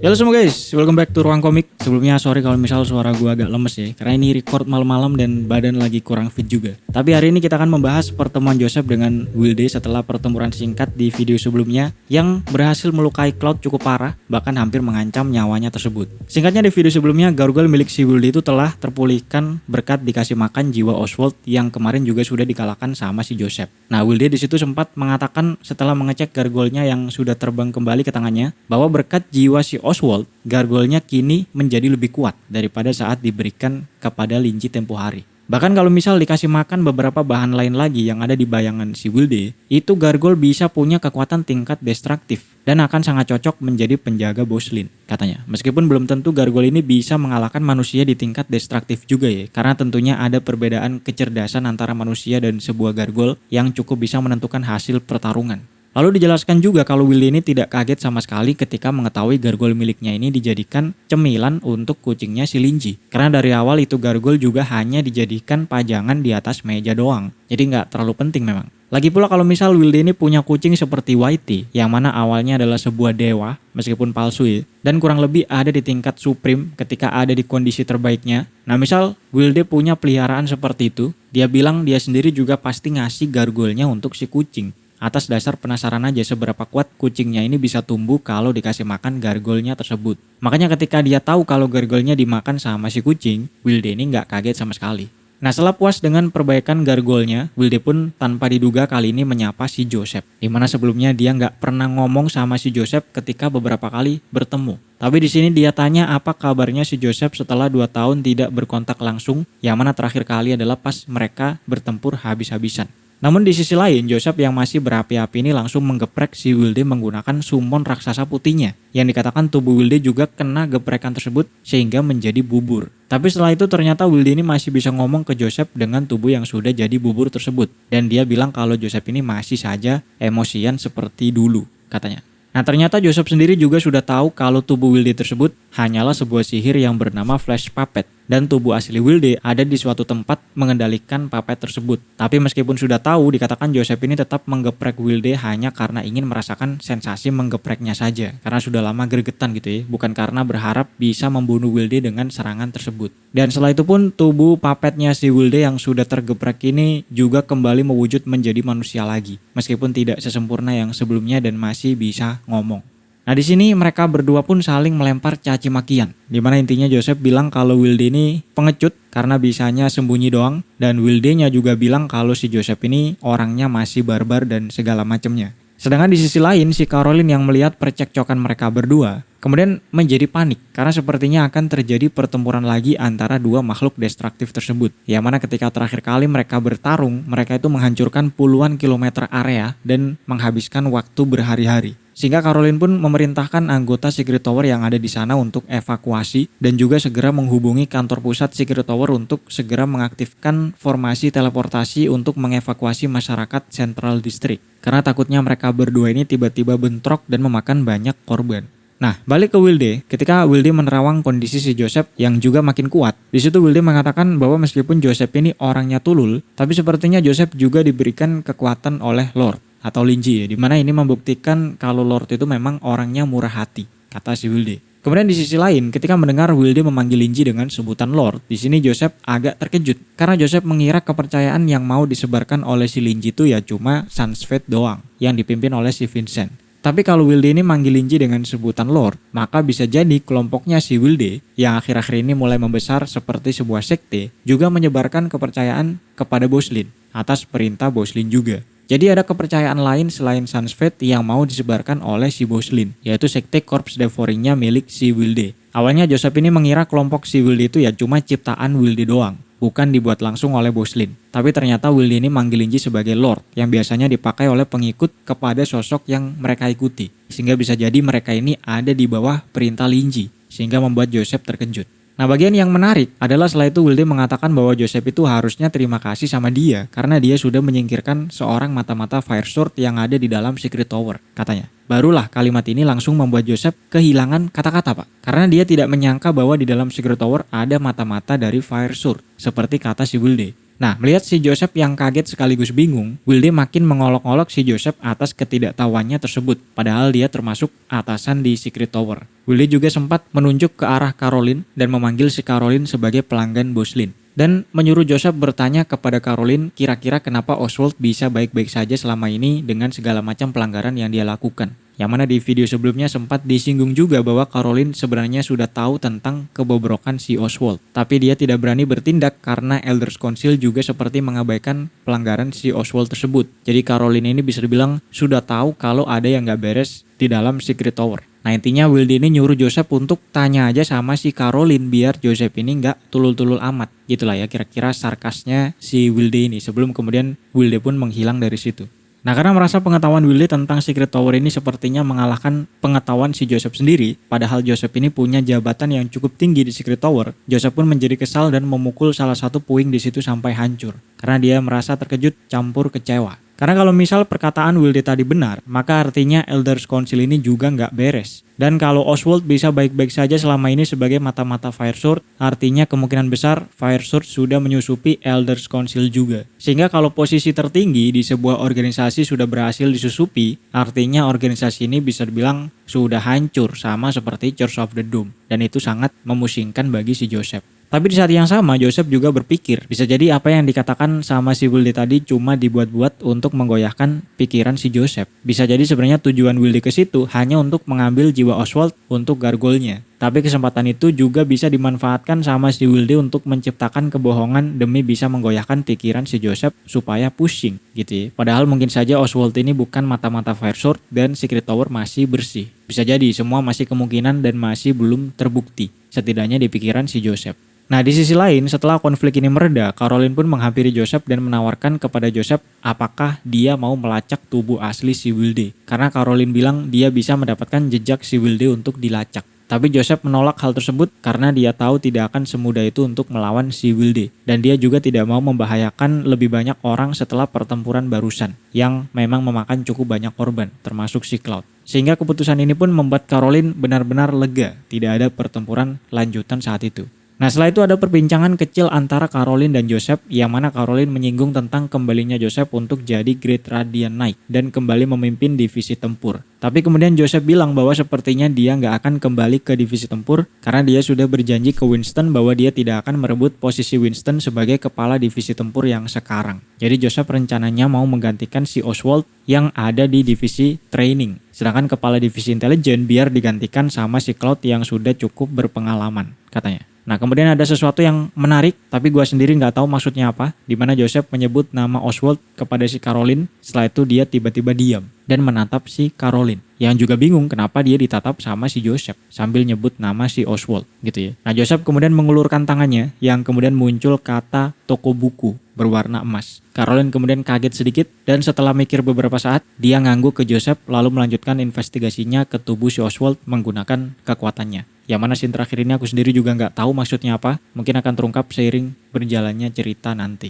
Halo semua guys, welcome back to Ruang Komik. Sebelumnya sorry kalau misal suara gue agak lemes ya, karena ini record malam-malam dan badan lagi kurang fit juga. Tapi hari ini kita akan membahas pertemuan Joseph dengan Wilde setelah pertempuran singkat di video sebelumnya yang berhasil melukai Cloud cukup parah, bahkan hampir mengancam nyawanya tersebut. Singkatnya di video sebelumnya, gargoyle milik si Wilde itu telah terpulihkan berkat dikasih makan jiwa Oswald yang kemarin juga sudah dikalahkan sama si Joseph. Nah, Wilde di situ sempat mengatakan setelah mengecek gargoyle-nya yang sudah terbang kembali ke tangannya, bahwa berkat jiwa si Oswald, gargoyle-nya kini menjadi lebih kuat daripada saat diberikan kepada Linji tempo hari. Bahkan kalau misal dikasih makan beberapa bahan lain lagi yang ada di bayangan si Wilde, itu gargoyle bisa punya kekuatan tingkat destruktif dan akan sangat cocok menjadi penjaga Boslin, katanya. Meskipun belum tentu gargoyle ini bisa mengalahkan manusia di tingkat destruktif juga ya, karena tentunya ada perbedaan kecerdasan antara manusia dan sebuah gargoyle yang cukup bisa menentukan hasil pertarungan. Lalu dijelaskan juga kalau Wilde ini tidak kaget sama sekali ketika mengetahui gargoyle miliknya ini dijadikan cemilan untuk kucingnya si Linji. Karena dari awal itu gargoyle juga hanya dijadikan pajangan di atas meja doang. Jadi nggak terlalu penting memang. Lagi pula kalau misal Wilde ini punya kucing seperti Whitey, yang mana awalnya adalah sebuah dewa, meskipun palsu ya, dan kurang lebih ada di tingkat supreme ketika ada di kondisi terbaiknya. Nah misal Wilde punya peliharaan seperti itu, dia bilang dia sendiri juga pasti ngasih gargoyle-nya untuk si kucing. Atas dasar penasaran aja seberapa kuat kucingnya ini bisa tumbuh kalau dikasih makan gargoyle-nya tersebut. Makanya ketika dia tahu kalau gargoyle-nya dimakan sama si kucing, Wilde ini nggak kaget sama sekali. Nah setelah puas dengan perbaikan gargoyle-nya, Wilde pun tanpa diduga kali ini menyapa si Joseph. Dimana sebelumnya dia nggak pernah ngomong sama si Joseph ketika beberapa kali bertemu. Tapi di sini dia tanya apa kabarnya si Joseph setelah 2 tahun tidak berkontak langsung, yang mana terakhir kali adalah pas mereka bertempur habis-habisan. Namun di sisi lain, Joseph yang masih berapi-api ini langsung menggeprek si Wilde menggunakan summon raksasa putihnya. Yang dikatakan tubuh Wilde juga kena geprekan tersebut sehingga menjadi bubur. Tapi setelah itu ternyata Wilde ini masih bisa ngomong ke Joseph dengan tubuh yang sudah jadi bubur tersebut. Dan dia bilang kalau Joseph ini masih saja emosian seperti dulu, katanya. Nah ternyata Joseph sendiri juga sudah tahu kalau tubuh Wilde tersebut hanyalah sebuah sihir yang bernama Flash Puppet. Dan tubuh asli Wilde ada di suatu tempat mengendalikan puppet tersebut. Tapi meskipun sudah tahu, dikatakan Joseph ini tetap menggeprek Wilde hanya karena ingin merasakan sensasi menggepreknya saja. Karena sudah lama gregetan gitu ya, bukan karena berharap bisa membunuh Wilde dengan serangan tersebut. Dan setelah itu pun tubuh puppetnya si Wilde yang sudah tergeprek ini juga kembali mewujud menjadi manusia lagi. Meskipun tidak sesempurna yang sebelumnya dan masih bisa ngomong. Nah di sini mereka berdua pun saling melempar caci makian. Dimana intinya Joseph bilang kalau Wilde ini pengecut karena bisanya sembunyi doang. Dan Wilde-nya juga bilang kalau si Joseph ini orangnya masih barbar dan segala macamnya. Sedangkan di sisi lain si Caroline yang melihat percekcokan mereka berdua kemudian menjadi panik karena sepertinya akan terjadi pertempuran lagi antara dua makhluk destruktif tersebut. Yang mana ketika terakhir kali mereka bertarung, mereka itu menghancurkan puluhan kilometer area dan menghabiskan waktu berhari-hari. Sehingga Caroline pun memerintahkan anggota Secret Tower yang ada di sana untuk evakuasi dan juga segera menghubungi kantor pusat Secret Tower untuk segera mengaktifkan formasi teleportasi untuk mengevakuasi masyarakat Central District. Karena takutnya mereka berdua ini tiba-tiba bentrok dan memakan banyak korban. Nah, balik ke Wilde, ketika Wilde menerawang kondisi si Joseph yang juga makin kuat. Di situ Wilde mengatakan bahwa meskipun Joseph ini orangnya tulul, tapi sepertinya Joseph juga diberikan kekuatan oleh Lord atau Linji ya, dimana ini membuktikan kalau Lord itu memang orangnya murah hati, kata si Wilde. Kemudian di sisi lain, ketika mendengar Wilde memanggil Linji dengan sebutan Lord, di sini Joseph agak terkejut karena Joseph mengira kepercayaan yang mau disebarkan oleh si Linji itu ya cuma Sunsfate doang, yang dipimpin oleh si Vincent. Tapi kalau Wilde ini manggil Linji dengan sebutan Lord, maka bisa jadi kelompoknya si Wilde yang akhir-akhir ini mulai membesar seperti sebuah sekte juga menyebarkan kepercayaan kepada Boslin atas perintah Boslin juga. Jadi ada kepercayaan lain selain Sunsfate yang mau disebarkan oleh si Boslin, yaitu sekte Corpse Devouring-nya milik si Wilde. Awalnya Joseph ini mengira kelompok si Wilde itu ya cuma ciptaan Wilde doang, bukan dibuat langsung oleh Boslin. Tapi ternyata Wilde ini manggil Linji sebagai Lord, yang biasanya dipakai oleh pengikut kepada sosok yang mereka ikuti. Sehingga bisa jadi mereka ini ada di bawah perintah Linji, sehingga membuat Joseph terkejut. Nah bagian yang menarik adalah setelah itu Wilde mengatakan bahwa Joseph itu harusnya terima kasih sama dia karena dia sudah menyingkirkan seorang mata-mata Fire Sword yang ada di dalam Secret Tower, katanya. Barulah kalimat ini langsung membuat Joseph kehilangan kata-kata pak, karena dia tidak menyangka bahwa di dalam Secret Tower ada mata-mata dari Fire Sword, seperti kata si Wilde. Nah, melihat si Joseph yang kaget sekaligus bingung, Wilde makin mengolok-olok si Joseph atas ketidaktahuannya tersebut, padahal dia termasuk atasan di Secret Tower. Wilde juga sempat menunjuk ke arah Caroline dan memanggil si Caroline sebagai pelanggan Bos Lin. Dan menyuruh Joseph bertanya kepada Caroline kira-kira kenapa Oswald bisa baik-baik saja selama ini dengan segala macam pelanggaran yang dia lakukan. Yang mana di video sebelumnya sempat disinggung juga bahwa Caroline sebenarnya sudah tahu tentang kebobrokan si Oswald. Tapi dia tidak berani bertindak karena Elders Council juga seperti mengabaikan pelanggaran si Oswald tersebut. Jadi Caroline ini bisa dibilang sudah tahu kalau ada yang gak beres di dalam Secret Tower. Nah intinya Wilde ini nyuruh Joseph untuk tanya aja sama si Caroline biar Joseph ini nggak tulul-tulul amat. Gitulah ya kira-kira sarkasnya si Wilde ini sebelum kemudian Wilde pun menghilang dari situ. Nah karena merasa pengetahuan Wilde tentang Secret Tower ini sepertinya mengalahkan pengetahuan si Joseph sendiri, padahal Joseph ini punya jabatan yang cukup tinggi di Secret Tower, Joseph pun menjadi kesal dan memukul salah satu puing di situ sampai hancur. Karena dia merasa terkejut campur kecewa. Karena kalau misal perkataan Wilde tadi benar, maka artinya Elders Council ini juga nggak beres. Dan kalau Oswald bisa baik-baik saja selama ini sebagai mata-mata Fire Sword, artinya kemungkinan besar Fire Sword sudah menyusupi Elders Council juga. Sehingga kalau posisi tertinggi di sebuah organisasi sudah berhasil disusupi, artinya organisasi ini bisa dibilang sudah hancur sama seperti Church of the Dome. Dan itu sangat memusingkan bagi si Joseph. Tapi di saat yang sama Joseph juga berpikir bisa jadi apa yang dikatakan sama si Wilde tadi cuma dibuat-buat untuk menggoyahkan pikiran si Joseph. Bisa jadi sebenarnya tujuan Wilde ke situ hanya untuk mengambil jiwa Oswald untuk gargolnya. Tapi kesempatan itu juga bisa dimanfaatkan sama si Wilde untuk menciptakan kebohongan demi bisa menggoyahkan pikiran si Joseph supaya pusing gitu ya. Padahal mungkin saja Oswald ini bukan mata-mata Fire Sword dan Secret Tower masih bersih. Bisa jadi semua masih kemungkinan dan masih belum terbukti. Setidaknya di pikiran si Joseph. Nah di sisi lain setelah konflik ini mereda, Caroline pun menghampiri Joseph dan menawarkan kepada Joseph apakah dia mau melacak tubuh asli si Wilde. Karena Caroline bilang dia bisa mendapatkan jejak si Wilde untuk dilacak. Tapi Joseph menolak hal tersebut karena dia tahu tidak akan semudah itu untuk melawan si Wilde. Dan dia juga tidak mau membahayakan lebih banyak orang setelah pertempuran barusan yang memang memakan cukup banyak korban, termasuk si Cloud. Sehingga keputusan ini pun membuat Caroline benar-benar lega, tidak ada pertempuran lanjutan saat itu. Nah setelah itu ada perbincangan kecil antara Caroline dan Joseph yang mana Caroline menyinggung tentang kembalinya Joseph untuk jadi Great Radiant Knight dan kembali memimpin divisi tempur. Tapi kemudian Joseph bilang bahwa sepertinya dia nggak akan kembali ke divisi tempur karena dia sudah berjanji ke Winston bahwa dia tidak akan merebut posisi Winston sebagai kepala divisi tempur yang sekarang. Jadi Joseph rencananya mau menggantikan si Oswald yang ada di divisi training. Sedangkan kepala divisi intelijen biar digantikan sama si Cloud yang sudah cukup berpengalaman katanya. Nah kemudian ada sesuatu yang menarik tapi gue sendiri nggak tahu maksudnya apa, di mana Joseph menyebut nama Oswald kepada si Caroline. Setelah itu dia tiba-tiba diam dan menatap si Caroline yang juga bingung kenapa dia ditatap sama si Joseph sambil nyebut nama si Oswald gitu ya. Nah Joseph kemudian mengulurkan tangannya yang kemudian muncul kata toko buku berwarna emas. Caroline kemudian kaget sedikit dan setelah mikir beberapa saat dia ngangguk ke Joseph lalu melanjutkan investigasinya ke tubuh si Oswald menggunakan kekuatannya. Yang mana scene terakhir ini aku sendiri juga nggak tahu maksudnya apa, mungkin akan terungkap seiring berjalannya cerita nanti.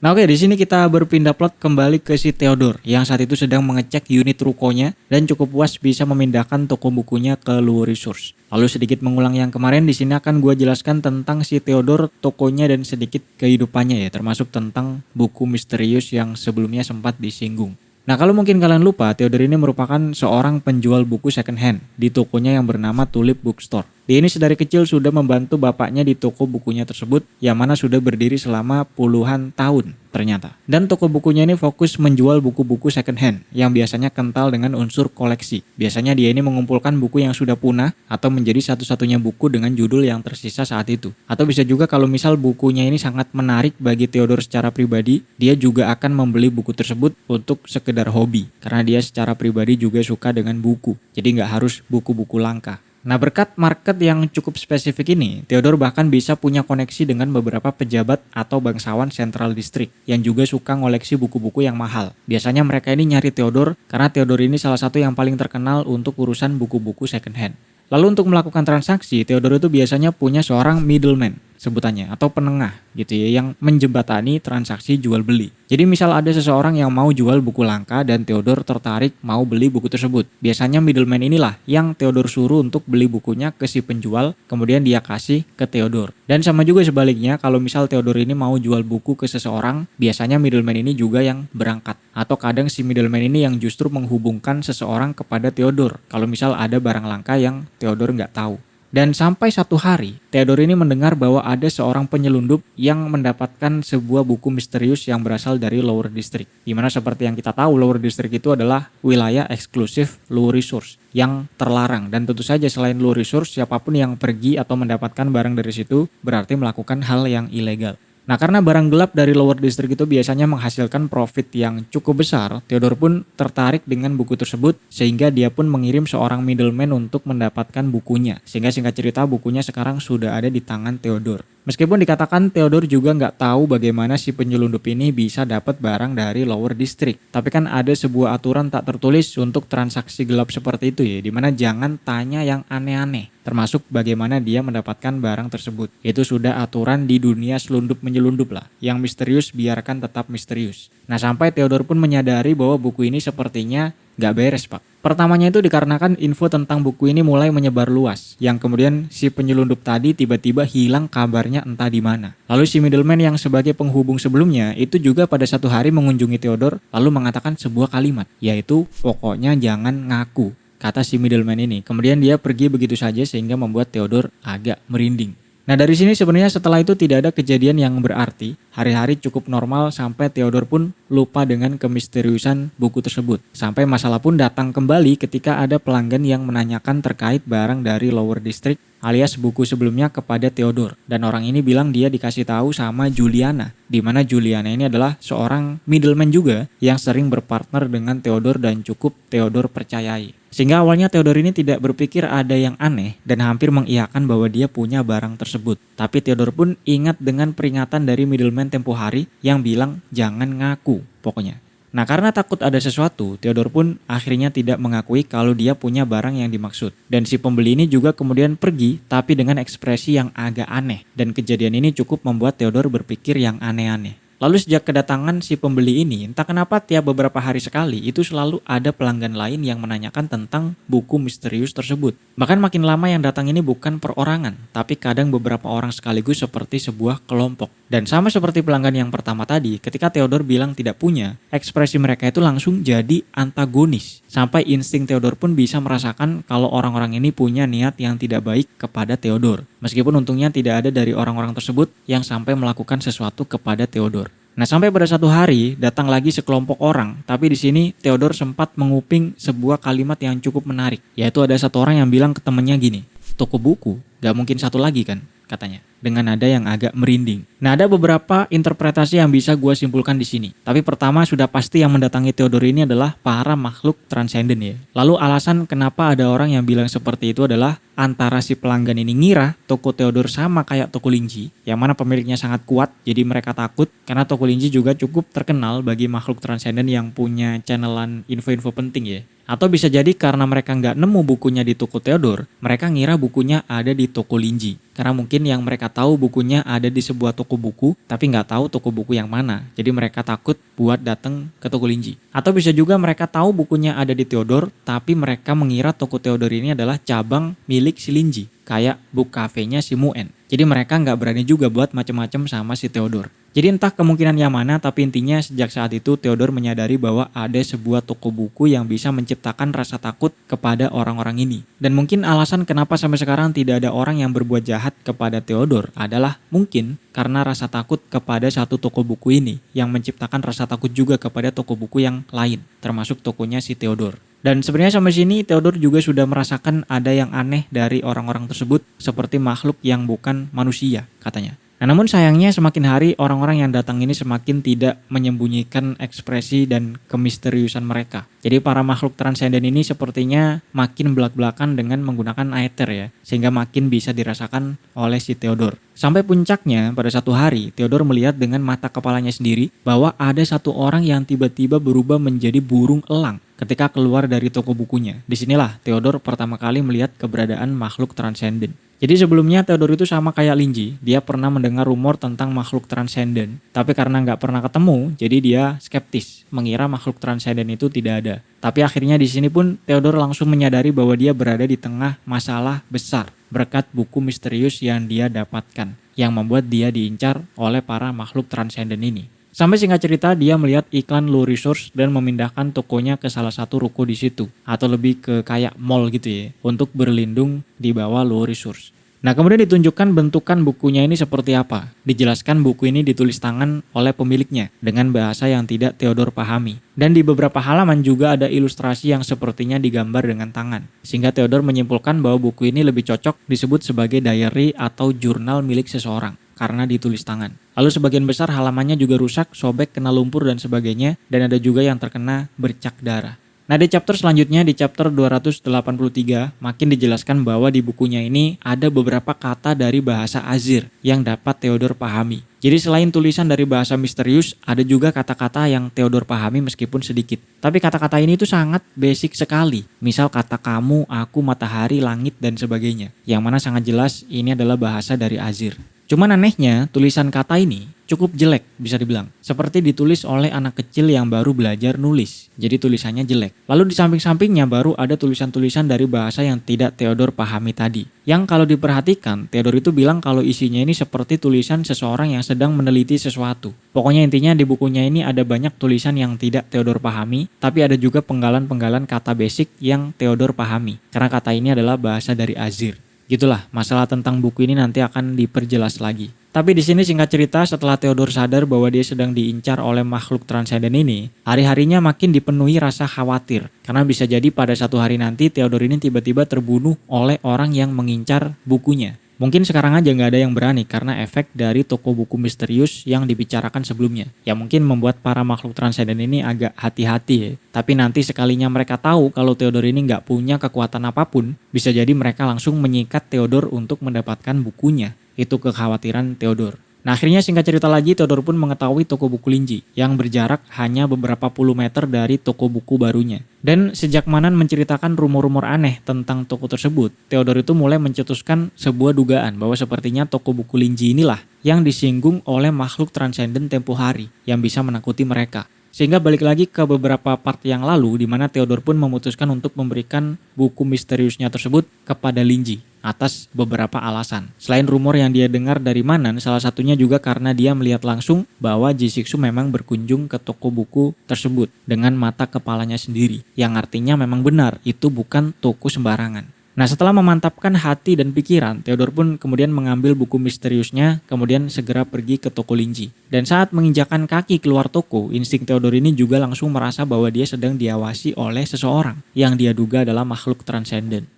Nah oke, di sini kita berpindah plot kembali ke si Theodore yang saat itu sedang mengecek unit rukonya dan cukup puas bisa memindahkan toko bukunya ke Luo Resource. Lalu sedikit mengulang yang kemarin, di sini akan gue jelaskan tentang si Theodore, tokonya dan sedikit kehidupannya ya, termasuk tentang buku misterius yang sebelumnya sempat disinggung. Nah kalau mungkin kalian lupa, Theodore ini merupakan seorang penjual buku second hand di tokonya yang bernama Tulip Bookstore. Dia ini sedari kecil sudah membantu bapaknya di toko bukunya tersebut yang mana sudah berdiri selama puluhan tahun ternyata. Dan toko bukunya ini fokus menjual buku-buku second hand yang biasanya kental dengan unsur koleksi. Biasanya dia ini mengumpulkan buku yang sudah punah atau menjadi satu-satunya buku dengan judul yang tersisa saat itu. Atau bisa juga kalau misal bukunya ini sangat menarik bagi Theodore secara pribadi, dia juga akan membeli buku tersebut untuk sekedar hobi. Karena dia secara pribadi juga suka dengan buku. Jadi nggak harus buku-buku langka. Nah berkat market yang cukup spesifik ini, Theodore bahkan bisa punya koneksi dengan beberapa pejabat atau bangsawan Central District yang juga suka ngoleksi buku-buku yang mahal. Biasanya mereka ini nyari Theodore karena Theodore ini salah satu yang paling terkenal untuk urusan buku-buku second hand. Lalu untuk melakukan transaksi, Theodore itu biasanya punya seorang middleman. sebutannya, atau penengah gitu ya, yang menjembatani transaksi jual beli. Jadi misal ada seseorang yang mau jual buku langka dan Theodore tertarik mau beli buku tersebut. Biasanya middleman inilah yang Theodore suruh untuk beli bukunya ke si penjual, kemudian dia kasih ke Theodore. Dan sama juga sebaliknya, kalau misal Theodore ini mau jual buku ke seseorang, biasanya middleman ini juga yang berangkat. Atau kadang si middleman ini yang justru menghubungkan seseorang kepada Theodore, kalau misal ada barang langka yang Theodore nggak tahu. Dan sampai satu hari, Theodore ini mendengar bahwa ada seorang penyelundup yang mendapatkan sebuah buku misterius yang berasal dari Lower District. Dimana seperti yang kita tahu, Lower District itu adalah wilayah eksklusif Low Resource yang terlarang. Dan tentu saja selain Low Resource, siapapun yang pergi atau mendapatkan barang dari situ berarti melakukan hal yang ilegal. Nah, karena barang gelap dari Lower District itu biasanya menghasilkan profit yang cukup besar, Theodore pun tertarik dengan buku tersebut sehingga dia pun mengirim seorang middleman untuk mendapatkan bukunya. Sehingga singkat cerita bukunya sekarang sudah ada di tangan Theodore. Meskipun dikatakan Theodore juga nggak tahu bagaimana si penyelundup ini bisa dapat barang dari Lower District. Tapi kan ada sebuah aturan tak tertulis untuk transaksi gelap seperti itu ya, dimana jangan tanya yang aneh-aneh. Termasuk bagaimana dia mendapatkan barang tersebut. Itu sudah aturan di dunia selundup-menyelundup lah. Yang misterius biarkan tetap misterius. Nah, sampai Theodore pun menyadari bahwa buku ini sepertinya nggak beres, Pak. Pertamanya itu dikarenakan info tentang buku ini mulai menyebar luas, yang kemudian si penyelundup tadi tiba-tiba hilang kabarnya entah di mana. Lalu si middleman yang sebagai penghubung sebelumnya itu juga pada satu hari mengunjungi Theodore lalu mengatakan sebuah kalimat, yaitu pokoknya jangan ngaku, kata si middleman ini. Kemudian dia pergi begitu saja sehingga membuat Theodore agak merinding. Nah, dari sini sebenarnya setelah itu tidak ada kejadian yang berarti. Hari-hari cukup normal sampai Theodore pun lupa dengan kemisteriusan buku tersebut. Sampai masalah pun datang kembali ketika ada pelanggan yang menanyakan terkait barang dari Lower District alias buku sebelumnya kepada Theodore. Dan orang ini bilang dia dikasih tahu sama Juliana. Di mana Juliana ini adalah seorang middleman juga yang sering berpartner dengan Theodore dan cukup Theodore percayai. Sehingga awalnya Theodore ini tidak berpikir ada yang aneh dan hampir mengiyakan bahwa dia punya barang tersebut. Tapi Theodore pun ingat dengan peringatan dari middleman tempo hari yang bilang jangan ngaku pokoknya. Nah, karena takut ada sesuatu, Theodore pun akhirnya tidak mengakui kalau dia punya barang yang dimaksud. Dan si pembeli ini juga kemudian pergi tapi dengan ekspresi yang agak aneh. Dan kejadian ini cukup membuat Theodore berpikir yang aneh-aneh. Lalu sejak kedatangan si pembeli ini, entah kenapa tiap beberapa hari sekali itu selalu ada pelanggan lain yang menanyakan tentang buku misterius tersebut. Bahkan makin lama yang datang ini bukan perorangan, tapi kadang beberapa orang sekaligus seperti sebuah kelompok. Dan sama seperti pelanggan yang pertama tadi, ketika Theodore bilang tidak punya, ekspresi mereka itu langsung jadi antagonis. Sampai insting Theodore pun bisa merasakan kalau orang-orang ini punya niat yang tidak baik kepada Theodore. Meskipun untungnya tidak ada dari orang-orang tersebut yang sampai melakukan sesuatu kepada Theodore. Nah, sampai pada satu hari datang lagi sekelompok orang, tapi di sini Theodore sempat menguping sebuah kalimat yang cukup menarik, yaitu ada satu orang yang bilang ke temennya gini, toko buku, gak mungkin satu lagi kan, katanya, dengan nada yang agak merinding. Nah, ada beberapa interpretasi yang bisa gue simpulkan di sini. Tapi pertama sudah pasti yang mendatangi Theodore ini adalah para makhluk transenden ya. Lalu alasan kenapa ada orang yang bilang seperti itu adalah antara si pelanggan ini ngira toko Theodore sama kayak toko Linji, yang mana pemiliknya sangat kuat, jadi mereka takut karena toko Linji juga cukup terkenal bagi makhluk transenden yang punya channelan info-info penting ya. Atau bisa jadi karena mereka nggak nemu bukunya di toko Theodore, mereka ngira bukunya ada di toko Linji. Karena mungkin yang mereka tahu bukunya ada di sebuah toko buku, tapi nggak tahu toko buku yang mana. Jadi mereka takut buat datang ke toko Linji. Atau bisa juga mereka tahu bukunya ada di Theodore, tapi mereka mengira toko Theodore ini adalah cabang milik si Linji, kayak book cafe-nya si Muen. Jadi mereka nggak berani juga buat macem-macem sama si Theodore. Jadi entah kemungkinan yang mana, tapi intinya sejak saat itu Theodore menyadari bahwa ada sebuah toko buku yang bisa menciptakan rasa takut kepada orang-orang ini. Dan mungkin alasan kenapa sampai sekarang tidak ada orang yang berbuat jahat kepada Theodore adalah mungkin karena rasa takut kepada satu toko buku ini yang menciptakan rasa takut juga kepada toko buku yang lain, termasuk tokonya si Theodore. Dan sebenarnya sampai sini Theodore juga sudah merasakan ada yang aneh dari orang-orang tersebut seperti makhluk yang bukan manusia katanya. Nah, namun sayangnya semakin hari orang-orang yang datang ini semakin tidak menyembunyikan ekspresi dan kemisteriusan mereka. Jadi para makhluk transenden ini sepertinya makin belak-belakan dengan menggunakan aether ya, sehingga makin bisa dirasakan oleh si Theodore. Sampai puncaknya pada satu hari Theodore melihat dengan mata kepalanya sendiri bahwa ada satu orang yang tiba-tiba berubah menjadi burung elang ketika keluar dari toko bukunya. Disinilah Theodore pertama kali melihat keberadaan makhluk transenden. Jadi sebelumnya Theodore itu sama kayak Linji, dia pernah mendengar rumor tentang makhluk transenden. Tapi karena nggak pernah ketemu, jadi dia skeptis, mengira makhluk transenden itu tidak ada. Tapi akhirnya di sini pun Theodore langsung menyadari bahwa dia berada di tengah masalah besar berkat buku misterius yang dia dapatkan, yang membuat dia diincar oleh para makhluk transenden ini. Sampai singkat cerita dia melihat iklan Low Resource dan memindahkan tokonya ke salah satu ruko di situ. Atau lebih ke kayak mall gitu ya. Untuk berlindung di bawah Low Resource. Nah kemudian ditunjukkan bentukan bukunya ini seperti apa. Dijelaskan buku ini ditulis tangan oleh pemiliknya. Dengan bahasa yang tidak Theodore pahami. Dan di beberapa halaman juga ada ilustrasi yang sepertinya digambar dengan tangan. Sehingga Theodore menyimpulkan bahwa buku ini lebih cocok disebut sebagai diary atau jurnal milik seseorang. Karena ditulis tangan. Lalu sebagian besar halamannya juga rusak, sobek, kena lumpur dan sebagainya, dan ada juga yang terkena bercak darah. Nah di chapter selanjutnya, di chapter 283, makin dijelaskan bahwa di bukunya ini ada beberapa kata dari bahasa Azir yang dapat Theodore pahami. Jadi selain tulisan dari bahasa misterius, ada juga kata-kata yang Theodore pahami meskipun sedikit. Tapi kata-kata ini tuh sangat basic sekali. Misal kata kamu, aku, matahari, langit, dan sebagainya. Yang mana sangat jelas ini adalah bahasa dari Azir. Cuman anehnya, tulisan kata ini cukup jelek bisa dibilang. Seperti ditulis oleh anak kecil yang baru belajar nulis. Jadi tulisannya jelek. Lalu di samping-sampingnya baru ada tulisan-tulisan dari bahasa yang tidak Theodore pahami tadi. Yang kalau diperhatikan, Theodore itu bilang kalau isinya ini seperti tulisan seseorang yang sedang meneliti sesuatu. Pokoknya intinya di bukunya ini ada banyak tulisan yang tidak Theodore pahami, tapi ada juga penggalan-penggalan kata basic yang Theodore pahami. Karena kata ini adalah bahasa dari Azir. Gitulah, masalah tentang buku ini nanti akan diperjelas lagi. Tapi di sini singkat cerita, setelah Theodore sadar bahwa dia sedang diincar oleh makhluk transenden ini, hari-harinya makin dipenuhi rasa khawatir. Karena bisa jadi pada satu hari nanti Theodore ini tiba-tiba terbunuh oleh orang yang mengincar bukunya. Mungkin sekarang aja nggak ada yang berani karena efek dari toko buku misterius yang dibicarakan sebelumnya. Ya mungkin membuat para makhluk transenden ini agak hati-hati ya. Tapi nanti sekalinya mereka tahu kalau Theodore ini nggak punya kekuatan apapun, bisa jadi mereka langsung menyikat Theodore untuk mendapatkan bukunya. Itu kekhawatiran Theodore. Nah akhirnya singkat cerita lagi Theodore pun mengetahui toko buku Linji yang berjarak hanya beberapa puluh meter dari toko buku barunya. Dan sejak Manan menceritakan rumor-rumor aneh tentang toko tersebut, Theodore itu mulai mencetuskan sebuah dugaan bahwa sepertinya toko buku Linji inilah yang disinggung oleh makhluk transenden tempo hari yang bisa menakuti mereka. Sehingga balik lagi ke beberapa part yang lalu di mana Theodore pun memutuskan untuk memberikan buku misteriusnya tersebut kepada Linji atas beberapa alasan. Selain rumor yang dia dengar dari Manan, salah satunya juga karena dia melihat langsung bahwa Jisixu memang berkunjung ke toko buku tersebut dengan mata kepalanya sendiri. Yang artinya memang benar, itu bukan toko sembarangan. Nah setelah memantapkan hati dan pikiran, Theodore pun kemudian mengambil buku misteriusnya, kemudian segera pergi ke toko Linji. Dan saat menginjakan kaki keluar toko, insting Theodore ini juga langsung merasa bahwa dia sedang diawasi oleh seseorang yang dia duga adalah makhluk transenden.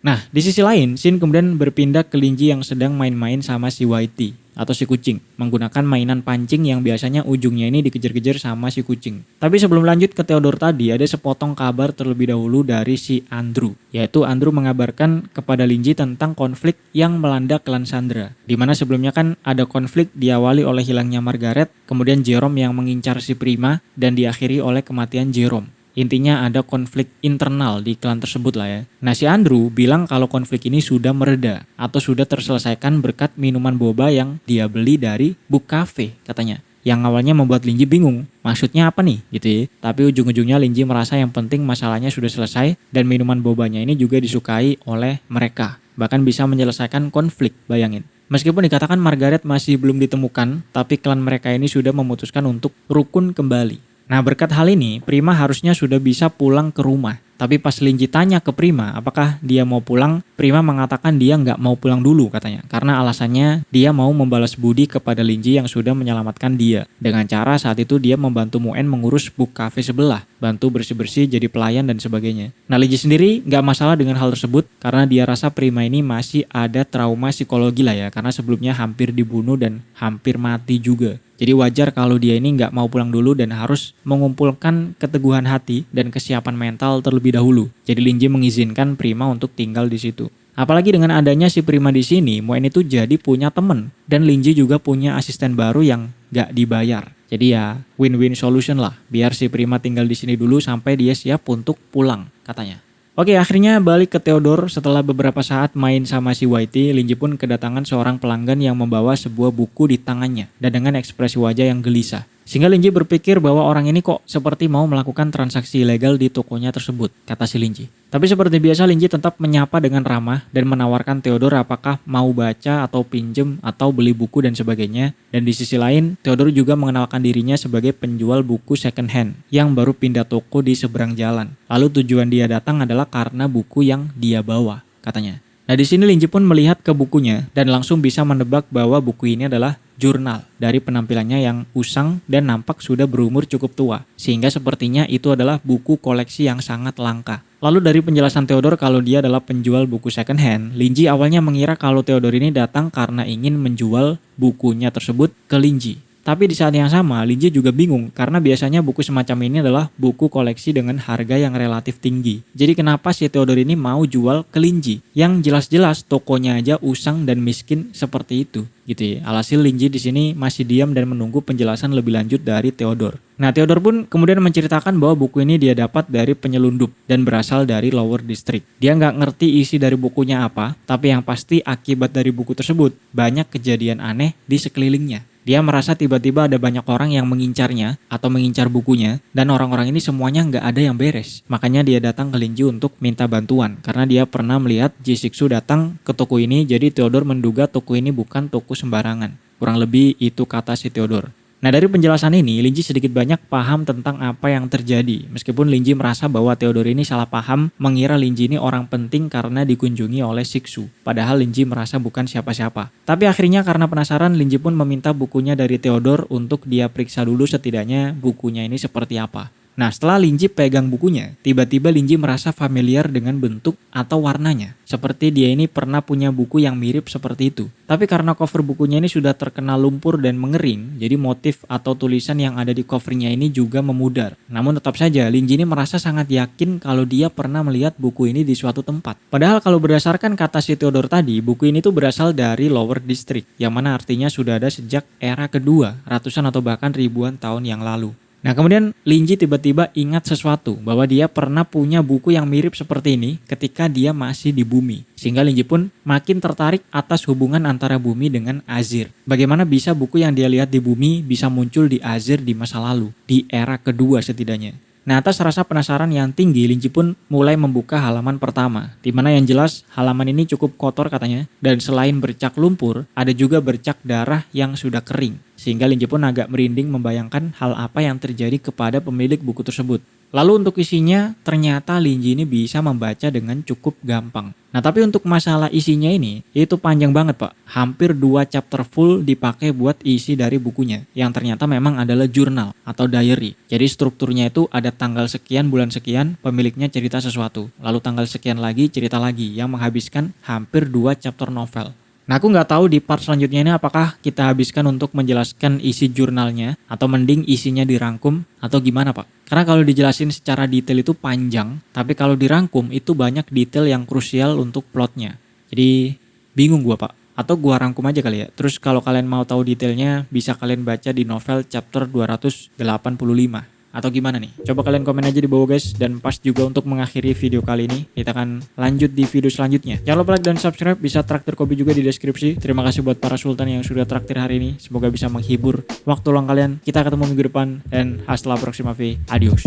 Nah, di sisi lain, Shin kemudian berpindah ke Linji yang sedang main-main sama si Whitey atau si kucing, menggunakan mainan pancing yang biasanya ujungnya ini dikejar-kejar sama si kucing. Tapi sebelum lanjut ke Theodore tadi, ada sepotong kabar terlebih dahulu dari si Andrew, yaitu Andrew mengabarkan kepada Linji tentang konflik yang melanda klan Sandra. Dimana sebelumnya kan ada konflik diawali oleh hilangnya Margaret, kemudian Jerome yang mengincar si Prima, dan diakhiri oleh kematian Jerome. Intinya ada konflik internal di klan tersebut lah ya. Nah si Andrew bilang kalau konflik ini sudah mereda atau sudah terselesaikan berkat minuman boba yang dia beli dari Book Cafe katanya. Yang awalnya membuat Linji bingung, maksudnya apa nih gitu ya. Tapi ujung-ujungnya Linji merasa yang penting masalahnya sudah selesai dan minuman bobanya ini juga disukai oleh mereka. Bahkan bisa menyelesaikan konflik, bayangin. Meskipun dikatakan Margaret masih belum ditemukan, tapi klan mereka ini sudah memutuskan untuk rukun kembali. Nah berkat hal ini, Prima harusnya sudah bisa pulang ke rumah. Tapi pas Linji tanya ke Prima apakah dia mau pulang, Prima mengatakan dia nggak mau pulang dulu katanya. Karena alasannya dia mau membalas budi kepada Linji yang sudah menyelamatkan dia. Dengan cara saat itu dia membantu Muen mengurus Book Cafe sebelah. Bantu bersih-bersih jadi pelayan dan sebagainya. Nah Linji sendiri nggak masalah dengan hal tersebut. Karena dia rasa Prima ini masih ada trauma psikologi lah ya. Karena sebelumnya hampir dibunuh dan hampir mati juga. Jadi wajar kalau dia ini nggak mau pulang dulu dan harus mengumpulkan keteguhan hati dan kesiapan mental terlebih dahulu. Jadi Linji mengizinkan Prima untuk tinggal di situ. Apalagi dengan adanya si Prima di sini, Muen itu jadi punya temen dan Linji juga punya asisten baru yang nggak dibayar. Jadi ya win-win solution lah, biar si Prima tinggal di sini dulu sampai dia siap untuk pulang katanya. Oke, akhirnya balik ke Theodore. Setelah beberapa saat main sama si Whitey, Linji pun kedatangan seorang pelanggan yang membawa sebuah buku di tangannya dan dengan ekspresi wajah yang gelisah. Sehingga Linji berpikir bahwa orang ini kok seperti mau melakukan transaksi ilegal di tokonya tersebut, kata si Linji. Tapi seperti biasa Linji tetap menyapa dengan ramah dan menawarkan Theodore apakah mau baca atau pinjem atau beli buku dan sebagainya. Dan di sisi lain, Theodore juga mengenalkan dirinya sebagai penjual buku second hand yang baru pindah toko di seberang jalan. Lalu tujuan dia datang adalah karena buku yang dia bawa, katanya. Nah di sini Linji pun melihat ke bukunya dan langsung bisa menebak bahwa buku ini adalah jurnal dari penampilannya yang usang dan nampak sudah berumur cukup tua. Sehingga sepertinya itu adalah buku koleksi yang sangat langka. Lalu dari penjelasan Theodore kalau dia adalah penjual buku second hand, Linji awalnya mengira kalau Theodore ini datang karena ingin menjual bukunya tersebut ke Linji. Tapi di saat yang sama, Linji juga bingung karena biasanya buku semacam ini adalah buku koleksi dengan harga yang relatif tinggi. Jadi kenapa si Theodore ini mau jual ke Linji? Yang jelas-jelas tokonya aja usang dan miskin seperti itu, gitu ya. Alhasil Linji di sini masih diam dan menunggu penjelasan lebih lanjut dari Theodore. Nah, Theodore pun kemudian menceritakan bahwa buku ini dia dapat dari penyelundup dan berasal dari Lower District. Dia nggak ngerti isi dari bukunya apa, tapi yang pasti akibat dari buku tersebut banyak kejadian aneh di sekelilingnya. Dia merasa tiba-tiba ada banyak orang yang mengincarnya atau mengincar bukunya dan orang-orang ini semuanya nggak ada yang beres. Makanya dia datang ke Linji untuk minta bantuan karena dia pernah melihat Ji-Shiksu datang ke toko ini, jadi Theodore menduga toko ini bukan toko sembarangan. Kurang lebih itu kata si Theodore. Nah dari penjelasan ini, Linji sedikit banyak paham tentang apa yang terjadi. Meskipun Linji merasa bahwa Theodore ini salah paham, mengira Linji ini orang penting karena dikunjungi oleh Shiksu. Padahal Linji merasa bukan siapa-siapa. Tapi akhirnya karena penasaran, Linji pun meminta bukunya dari Theodore untuk dia periksa dulu setidaknya bukunya ini seperti apa. Nah setelah Linji pegang bukunya, tiba-tiba Linji merasa familiar dengan bentuk atau warnanya. Seperti dia ini pernah punya buku yang mirip seperti itu. Tapi karena cover bukunya ini sudah terkena lumpur dan mengering, jadi motif atau tulisan yang ada di covernya ini juga memudar. Namun tetap saja Linji ini merasa sangat yakin kalau dia pernah melihat buku ini di suatu tempat. Padahal kalau berdasarkan kata si Theodore tadi, buku ini tuh berasal dari Lower District, yang mana artinya sudah ada sejak era kedua, ratusan atau bahkan ribuan tahun yang lalu. Nah kemudian Linji tiba-tiba ingat sesuatu bahwa dia pernah punya buku yang mirip seperti ini ketika dia masih di bumi. Sehingga Linji pun makin tertarik atas hubungan antara bumi dengan Azir. Bagaimana bisa buku yang dia lihat di bumi bisa muncul di Azir di masa lalu, di era kedua setidaknya. Nah atas rasa penasaran yang tinggi, Linji pun mulai membuka halaman pertama. Dimana yang jelas halaman ini cukup kotor katanya. Dan selain bercak lumpur, ada juga bercak darah yang sudah kering. Sehingga Linji pun agak merinding membayangkan hal apa yang terjadi kepada pemilik buku tersebut. Lalu untuk isinya, ternyata Linji ini bisa membaca dengan cukup gampang. Nah tapi untuk masalah isinya ini, itu panjang banget pak. Hampir 2 chapter full dipakai buat isi dari bukunya. Yang ternyata memang adalah jurnal atau diary. Jadi strukturnya itu ada tanggal sekian, bulan sekian, pemiliknya cerita sesuatu. Lalu tanggal sekian lagi, cerita lagi. Yang menghabiskan hampir 2 chapter novel. Nah aku nggak tahu di part selanjutnya ini apakah kita habiskan untuk menjelaskan isi jurnalnya atau mending isinya dirangkum atau gimana pak? Karena kalau dijelasin secara detail itu panjang, tapi kalau dirangkum itu banyak detail yang krusial untuk plotnya. Jadi bingung gua pak. Atau gua rangkum aja kali ya. Terus kalau kalian mau tahu detailnya bisa kalian baca di novel chapter 285. Atau gimana nih? Coba kalian komen aja di bawah guys. Dan pas juga untuk mengakhiri video kali ini, kita akan lanjut di video selanjutnya. Jangan lupa like dan subscribe, bisa traktir kopi juga di deskripsi. Terima kasih buat para sultan yang sudah traktir hari ini. Semoga bisa menghibur waktu luang kalian. Kita ketemu minggu depan dan hasta la próxima. Adios.